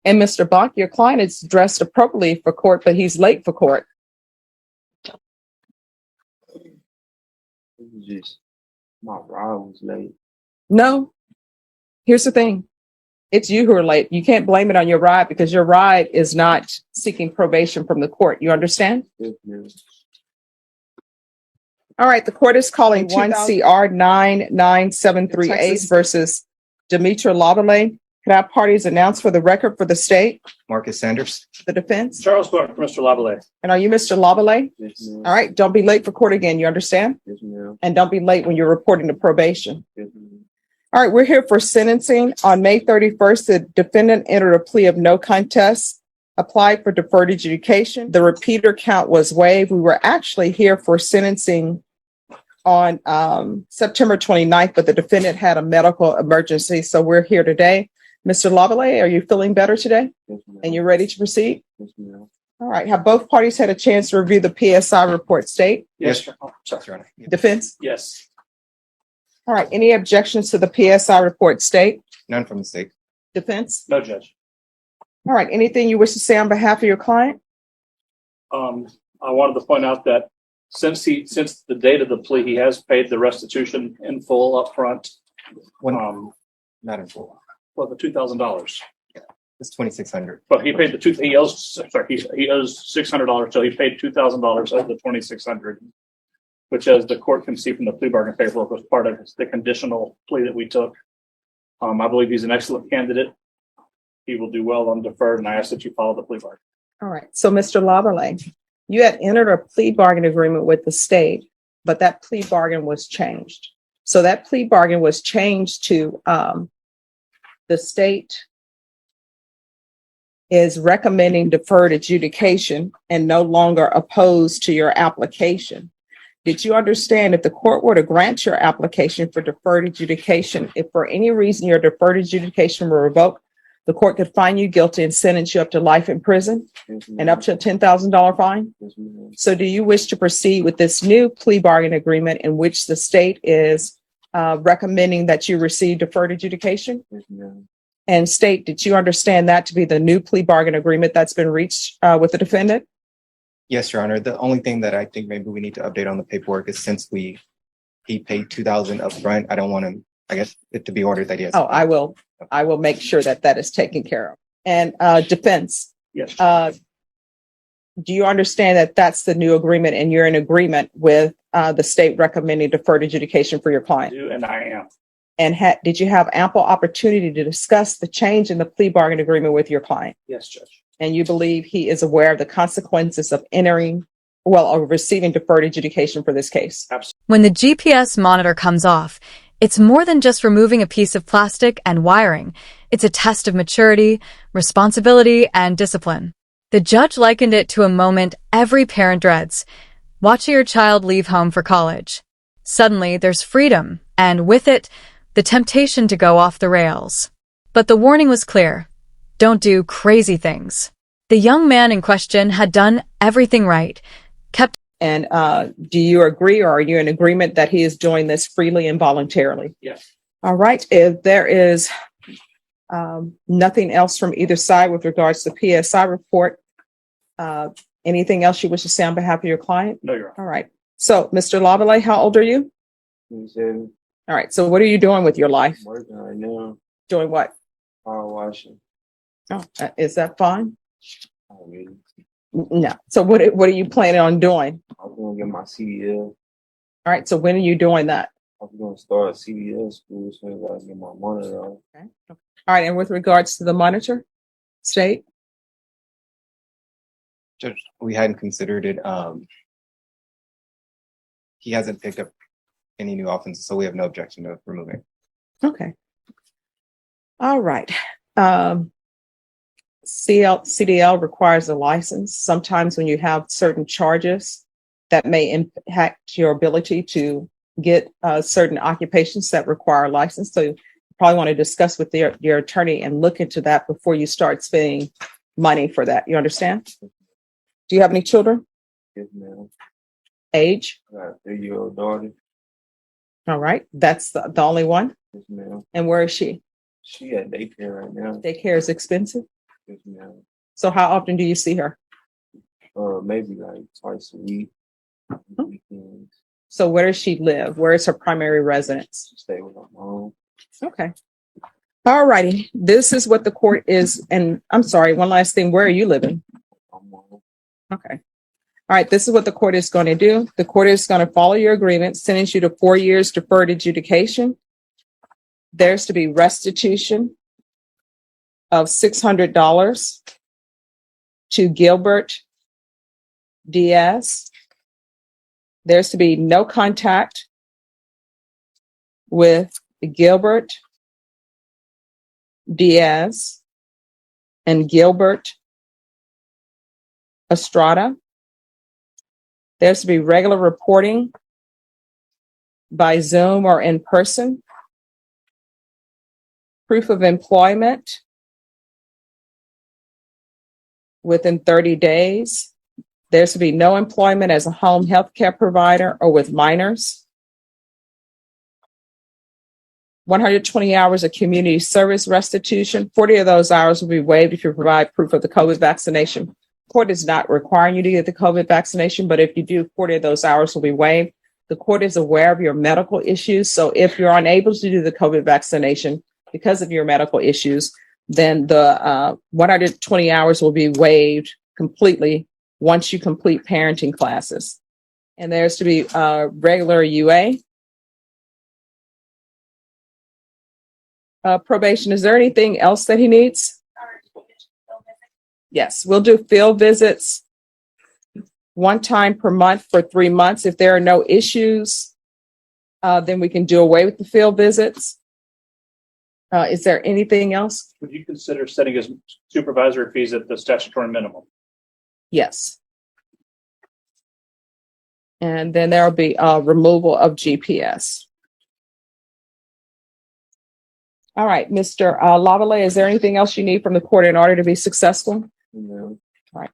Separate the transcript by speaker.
Speaker 1: And Mr. Bach, your client is dressed appropriately for court, but he's late for court.
Speaker 2: Just my ride was late.
Speaker 1: No, here's the thing. It's you who are late. You can't blame it on your ride because your ride is not seeking probation from the court. You understand? All right. The court is calling 1 CR 99738 versus Demetra Lavallee. Could our parties announce for the record for the state?
Speaker 3: Marcus Sanders.
Speaker 1: The defense?
Speaker 4: Charles Clark, Mr. Lavallee.
Speaker 1: And are you Mr. Lavallee?
Speaker 2: Yes, ma'am.
Speaker 1: All right. Don't be late for court again. You understand?
Speaker 2: Yes, ma'am.
Speaker 1: And don't be late when you're reporting to probation.
Speaker 2: Yes, ma'am.
Speaker 1: All right. We're here for sentencing. On May 31st, the defendant entered a plea of no contest, applied for deferred adjudication. The repeater count was waived. We were actually here for sentencing on September 29th, but the defendant had a medical emergency. So we're here today. Mr. Lavallee, are you feeling better today?
Speaker 2: Yes, ma'am.
Speaker 1: And you're ready to proceed?
Speaker 2: Yes, ma'am.
Speaker 1: All right. Have both parties had a chance to review the PSI report? State?
Speaker 4: Yes.
Speaker 3: Oh, sorry, Your Honor. Yeah.
Speaker 1: Defense?
Speaker 4: Yes.
Speaker 1: All right. Any objections to the PSI report? State?
Speaker 3: None from the state.
Speaker 1: Defense?
Speaker 4: No, Judge.
Speaker 1: All right. Anything you wish to say on behalf of your client?
Speaker 4: I wanted to point out that since the date of the plea, he has paid the restitution in full up front.
Speaker 3: Not in full.
Speaker 4: Well, the $2,000.
Speaker 3: It's $2,600.
Speaker 4: But he paid he owes $600, so he paid $2,000 of the $2,600, which, as the court can see from the plea bargain paperwork, was part of the conditional plea that we took. I believe he's an excellent candidate. He will do well on deferred, and I ask that you follow the plea bargain.
Speaker 1: All right. So, Mr. Lavallee, you had entered a plea bargain agreement with the state, but that plea bargain was changed. So that plea bargain was changed to the state is recommending deferred adjudication and no longer opposed to your application. Did you understand if the court were to grant your application for deferred adjudication, if for any reason your deferred adjudication were revoked, the court could find you guilty and sentence you up to life in prison and up to a $10,000 fine?
Speaker 2: Yes, ma'am.
Speaker 1: So do you wish to proceed with this new plea bargain agreement in which the state is recommending that you receive deferred adjudication?
Speaker 2: Yes, ma'am.
Speaker 1: And state, did you understand that to be the new plea bargain agreement that's been reached with the defendant?
Speaker 3: Yes, Your Honor. The only thing that I think maybe we need to update on the paperwork is since he paid $2,000 up front, I don't want him, I guess, it to be ordered that he has.
Speaker 1: Oh, I will make sure that that is taken care of. And defense,
Speaker 4: Yes.
Speaker 1: do you understand that that's the new agreement and you're in agreement with the state recommending deferred adjudication for your
Speaker 4: I
Speaker 1: client?
Speaker 4: do, and I am.
Speaker 1: And did you have ample opportunity to discuss the change in the plea bargain agreement with your client?
Speaker 4: Yes, Judge.
Speaker 1: And you believe he is aware of the consequences of receiving deferred adjudication for this case?
Speaker 4: Absolutely.
Speaker 5: When the GPS monitor comes off, it's more than just removing a piece of plastic and wiring. It's a test of maturity, responsibility, and discipline. The judge likened it to a moment every parent dreads, watching your child leave home for college. Suddenly, there's freedom, and with it, the temptation to go off the rails. But the warning was clear. Don't do crazy things. The young man in question had done everything right,
Speaker 1: And do you agree, or are you in agreement that he is doing this freely and voluntarily?
Speaker 4: Yes.
Speaker 1: All right. If there is nothing else from either side with regards to the PSI report, anything else you wish to say on behalf of your client?
Speaker 4: No, Your Honor.
Speaker 1: All right. So, Mr. Lavallee, how old are you?
Speaker 2: 27.
Speaker 1: All right. So what are you doing with your life?
Speaker 2: I'm working right now.
Speaker 1: Doing what?
Speaker 2: Car washing.
Speaker 1: Oh, is that fine?
Speaker 2: I mean,
Speaker 1: No. So what are you planning on doing?
Speaker 2: I'm going to get my CDL.
Speaker 1: All right. So when are you doing that?
Speaker 2: I'm going to start a CDL school as soon as I get my monitor on.
Speaker 1: Okay. All right. And with regards to the monitor, state?
Speaker 3: Judge, we hadn't considered it. He hasn't picked up any new offenses, so we have no objection to removing.
Speaker 1: Okay. All right. CDL requires a license. Sometimes when you have certain charges that may impact your ability to get certain occupations that require a license. So you probably want to discuss with your attorney and look into that before you start spending money for that. You understand? Do you have any children?
Speaker 2: Yes, ma'am.
Speaker 1: Age?
Speaker 2: I got a 3-year-old daughter.
Speaker 1: All right. That's the only one.
Speaker 2: Yes, ma'am.
Speaker 1: And where is she?
Speaker 2: She at daycare right now.
Speaker 1: Daycare is expensive.
Speaker 2: Yes, ma'am.
Speaker 1: So how often do you see her?
Speaker 2: Maybe like twice a week. Weekends.
Speaker 1: So where does she live? Where is her primary residence?
Speaker 2: Stay with my mom.
Speaker 1: Okay. All righty. This is what the court is. And I'm sorry, one last thing. Where are you living?
Speaker 2: My mom.
Speaker 1: Okay. All right. This is what the court is going to do. The court is going to follow your agreement, sentence you to 4 years deferred adjudication. There's to be restitution of $600 to Gilbert Diaz. There's to be no contact with Gilbert Diaz and Gilbert Estrada. There's to be regular reporting by Zoom or in person. Proof of employment within 30 days. There's to be no employment as a home health care provider or with minors. 120 hours of community service restitution. 40 of those hours will be waived if you provide proof of the COVID vaccination. Court is not requiring you to get the COVID vaccination, but if you do, 40 of those hours will be waived. The court is aware of your medical issues. So if you're unable to do the COVID vaccination because of your medical issues, then the 120 hours will be waived completely once you complete parenting classes. And there's to be regular UA. Probation. Is there anything else that he needs? Yes, we'll do field visits one time per month for 3 months. If there are no issues, then we can do away with the field visits. Is there anything else?
Speaker 4: Would you consider setting his supervisory fees at the statutory minimum?
Speaker 1: Yes. And then there'll be removal of GPS. All right, Mr. Lavallee, is there anything else you need from the court in order to be successful?
Speaker 2: You know.
Speaker 1: All right.